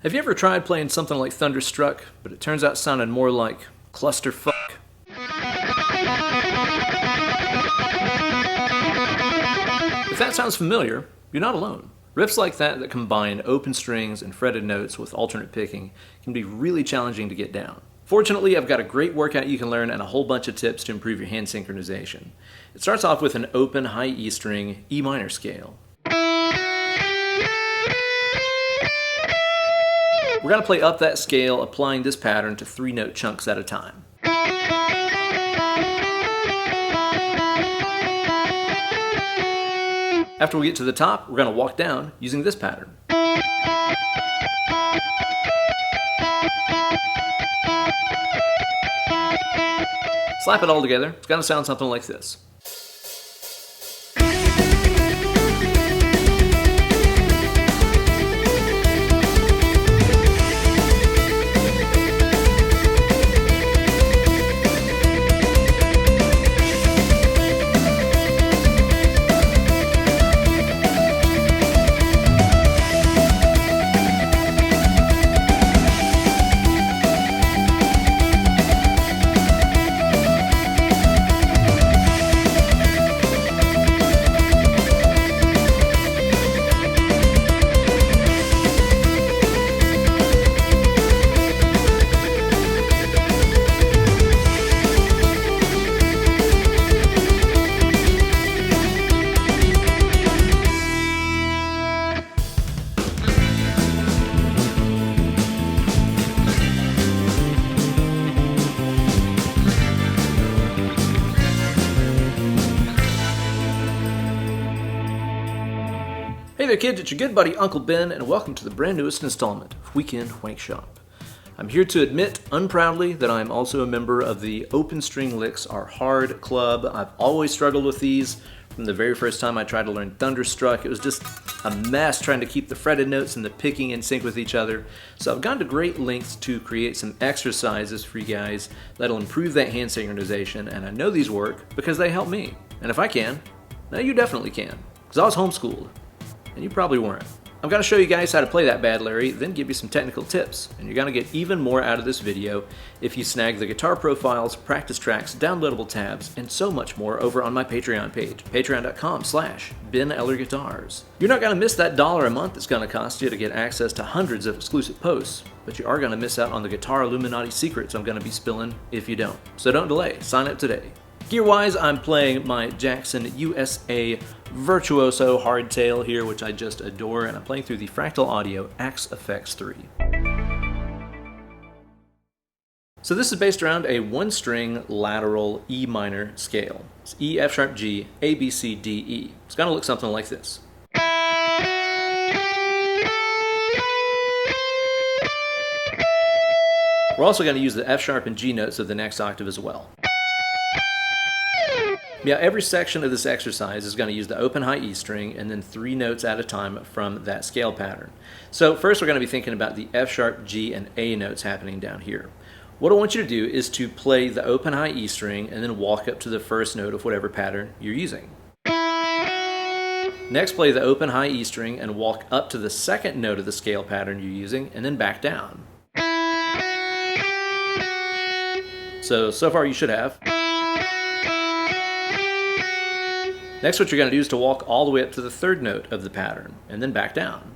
Have you ever tried playing something like Thunderstruck, but it turns out sounding more like CLUSTERF? If that sounds familiar, you're not alone. Riffs like that combine open strings and fretted notes with alternate picking can be really challenging to get down. Fortunately, I've got a great workout you can learn and a whole bunch of tips to improve your hand synchronization. It starts off with an open high E string, E minor scale. We're going to play up that scale, applying this pattern to 3-note chunks at a time. After we get to the top, we're going to walk down using this pattern. Slap it all together, it's going to sound something like this. Hey there kids, it's your good buddy Uncle Ben, and welcome to the brand newest installment of Weekend Wank Shop. I'm here to admit, unproudly, that I am also a member of the Open String Licks Are Hard Club. I've always struggled with these. From the very first time I tried to learn Thunderstruck, it was just a mess trying to keep the fretted notes and the picking in sync with each other. So I've gone to great lengths to create some exercises for you guys that'll improve that hand synchronization, and I know these work because they help me. And if I can, now you definitely can, because I was homeschooled. And you probably weren't. I'm going to show you guys how to play that bad Larry, then give you some technical tips. And you're going to get even more out of this video if you snag the guitar profiles, practice tracks, downloadable tabs, and so much more over on my Patreon page, patreon.com/BenEllerGuitars. You're not going to miss that $1 a month it's going to cost you to get access to hundreds of exclusive posts, but you are going to miss out on the Guitar Illuminati secrets I'm going to be spilling if you don't. So don't delay, sign up today. Gear-wise, I'm playing my Jackson USA Virtuoso hardtail here, which I just adore, and I'm playing through the Fractal Audio Axe FX 3. So this is based around a one-string lateral E minor scale. It's E, F sharp, G, A, B, C, D, E. It's going to look something like this. We're also going to use the F sharp and G notes of the next octave as well. Yeah, every section of this exercise is going to use the open high E string and then 3 notes at a time from that scale pattern. So first we're going to be thinking about the F sharp, G, and A notes happening down here. What I want you to do is to play the open high E string and then walk up to the first note of whatever pattern you're using. Next, play the open high E string and walk up to the second note of the scale pattern you're using and then back down. So far you should have. Next, what you're going to do is to walk all the way up to the third note of the pattern, and then back down.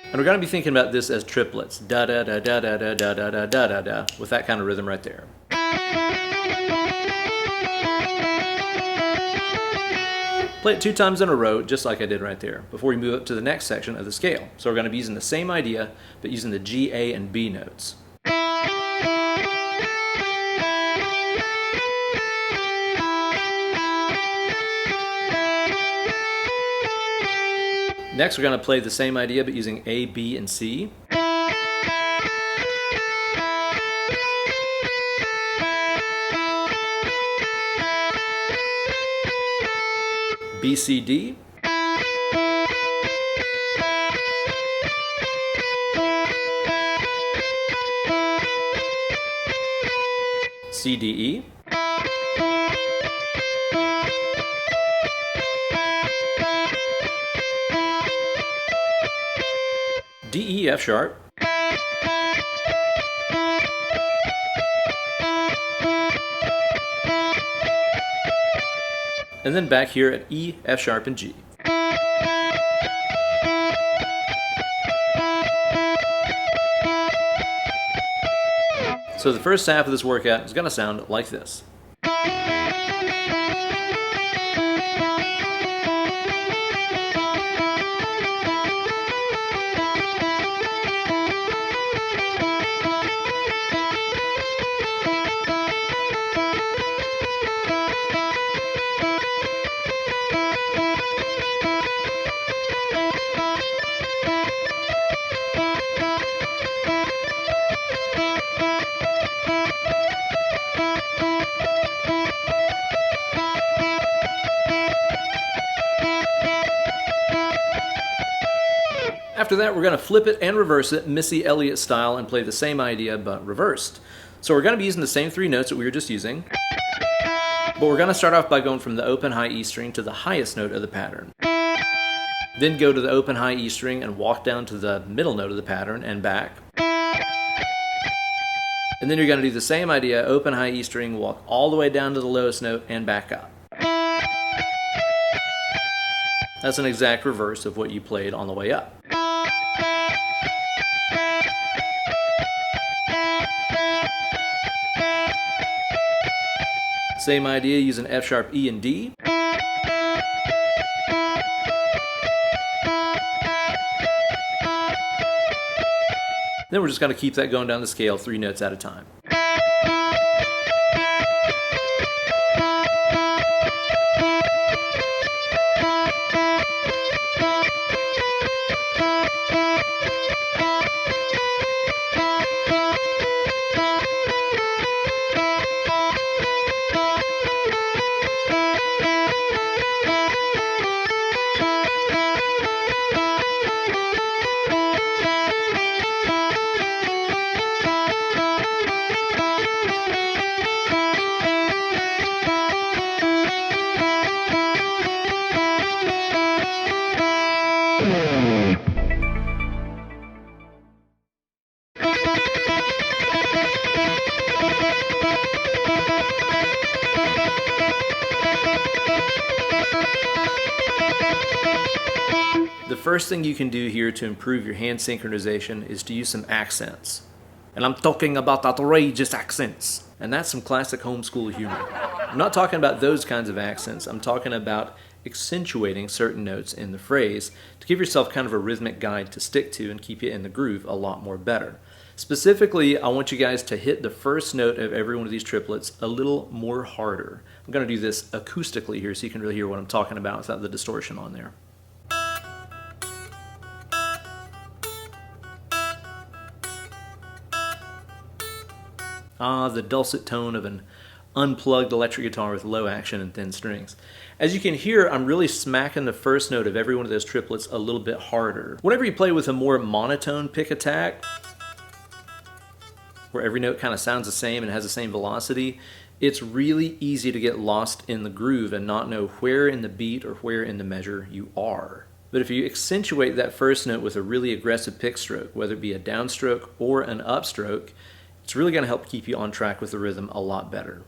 And we're going to be thinking about this as triplets, da-da-da-da-da-da-da-da-da-da-da, with that kind of rhythm right there. Play it 2 times in a row, just like I did right there, before we move up to the next section of the scale. So we're going to be using the same idea, but using the G, A, and B notes. Next, we're going to play the same idea, but using A, B, and C. B, C, D. C, D, E. D, E, F sharp. And then back here at E, F sharp, and G. So the first half of this workout is going to sound like this. After that, we're going to flip it and reverse it, Missy Elliott style, and play the same idea but reversed. So we're going to be using the same three notes that we were just using, but we're going to start off by going from the open high E string to the highest note of the pattern. Then go to the open high E string and walk down to the middle note of the pattern and back. And then you're going to do the same idea, open high E string, walk all the way down to the lowest note and back up. That's an exact reverse of what you played on the way up. Same idea using F sharp, E, and D. Then we're just going to keep that going down the scale 3 notes at a time. The first thing you can do here to improve your hand synchronization is to use some accents. And I'm talking about outrageous accents. And that's some classic homeschool humor. I'm not talking about those kinds of accents. I'm talking about accentuating certain notes in the phrase to give yourself kind of a rhythmic guide to stick to and keep you in the groove a lot more better. Specifically, I want you guys to hit the first note of every one of these triplets a little more harder. I'm going to do this acoustically here so you can really hear what I'm talking about without the distortion on there. Ah, the dulcet tone of an unplugged electric guitar with low action and thin strings. As you can hear, I'm really smacking the first note of every one of those triplets a little bit harder. Whenever you play with a more monotone pick attack, where every note kind of sounds the same and has the same velocity, it's really easy to get lost in the groove and not know where in the beat or where in the measure you are. But if you accentuate that first note with a really aggressive pick stroke, whether it be a downstroke or an upstroke, it's really going to help keep you on track with the rhythm a lot better.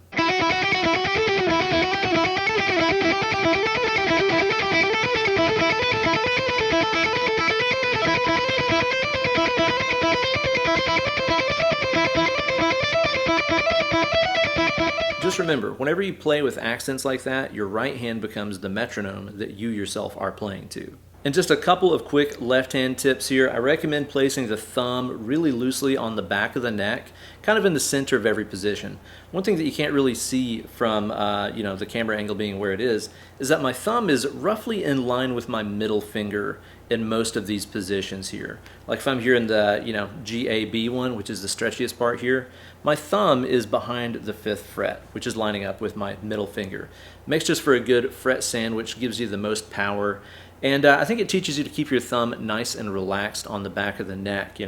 Just remember, whenever you play with accents like that, your right hand becomes the metronome that you yourself are playing to. And just a couple of quick left-hand tips here. I recommend placing the thumb really loosely on the back of the neck, kind of in the center of every position. One thing that you can't really see from the camera angle being where it is that my thumb is roughly in line with my middle finger in most of these positions here. Like if I'm here in the GAB one, which is the stretchiest part here, my thumb is behind the 5th fret, which is lining up with my middle finger. Makes just for a good fret sandwich, gives you the most power. And I think it teaches you to keep your thumb nice and relaxed on the back of the neck,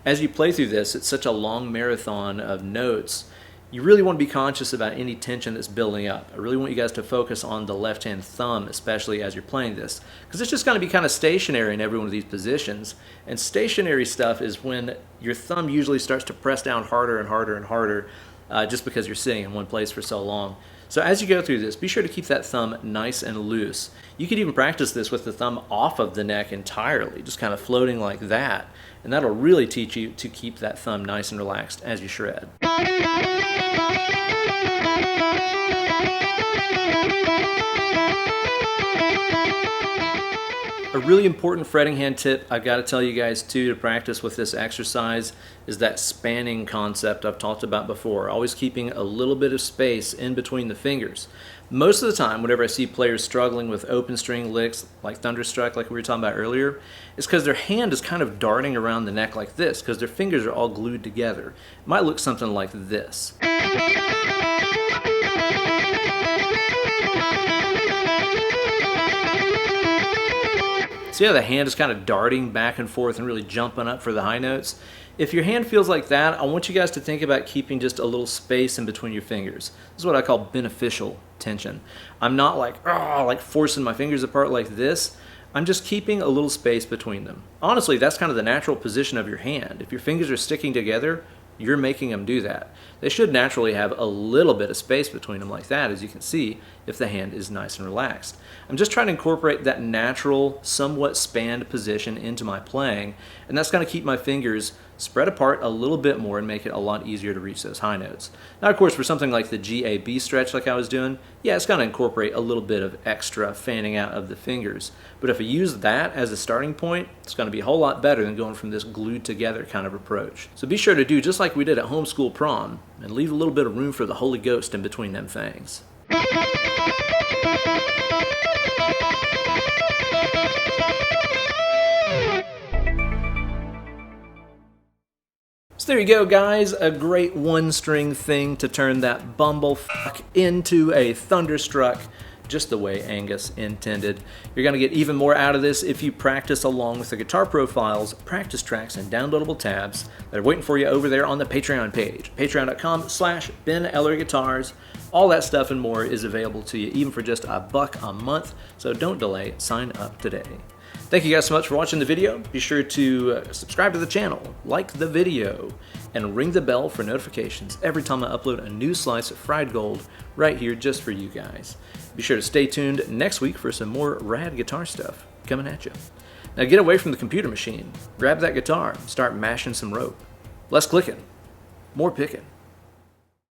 As you play through this, it's such a long marathon of notes. you really want to be conscious about any tension that's building up. I really want you guys to focus on the left-hand thumb, especially as you're playing this, because it's just going to be kind of stationary in every one of these positions. And stationary stuff is when your thumb usually starts to press down harder and harder and harder, just because you're sitting in one place for so long. So as you go through this, be sure to keep that thumb nice and loose. You could even practice this with the thumb off of the neck entirely, just kind of floating like that. And that'll really teach you to keep that thumb nice and relaxed as you shred. A really important fretting hand tip I've got to tell you guys too to practice with this exercise is that spanning concept I've talked about before, always keeping a little bit of space in between the fingers. Most of the time, whenever I see players struggling with open string licks like Thunderstruck, like we were talking about earlier, it's because their hand is kind of darting around the neck like this, because their fingers are all glued together. It might look something like this. See how the hand is kind of darting back and forth and really jumping up for the high notes? If your hand feels like that, I want you guys to think about keeping just a little space in between your fingers. This is what I call beneficial tension. I'm not like forcing my fingers apart like this. I'm just keeping a little space between them. Honestly, that's kind of the natural position of your hand. If your fingers are sticking together, you're making them do that. They should naturally have a little bit of space between them like that, as you can see, if the hand is nice and relaxed. I'm just trying to incorporate that natural, somewhat spanned position into my playing, and that's going to keep my fingers spread apart a little bit more and make it a lot easier to reach those high notes. Now, of course, for something like the G-A-B stretch like I was doing, yeah, it's going to incorporate a little bit of extra fanning out of the fingers. But if I use that as a starting point, it's going to be a whole lot better than going from this glued together kind of approach. So be sure to do just like we did at homeschool prom and leave a little bit of room for the Holy Ghost in between them things. So there you go, guys, a great one-string thing to turn that bumblefuck into a Thunderstruck, just the way Angus intended. You're going to get even more out of this if you practice along with the guitar profiles, practice tracks, and downloadable tabs that are waiting for you over there on the Patreon page, patreon.com/BenEllerGuitars. All that stuff and more is available to you, even for just $1 a month, so don't delay, sign up today. Thank you guys so much for watching the video. Be sure to subscribe to the channel, like the video, and ring the bell for notifications every time I upload a new slice of fried gold right here just for you guys. Be sure to stay tuned next week for some more rad guitar stuff coming at you. Now get away from the computer machine, grab that guitar, start mashing some rope. Less clicking, more picking.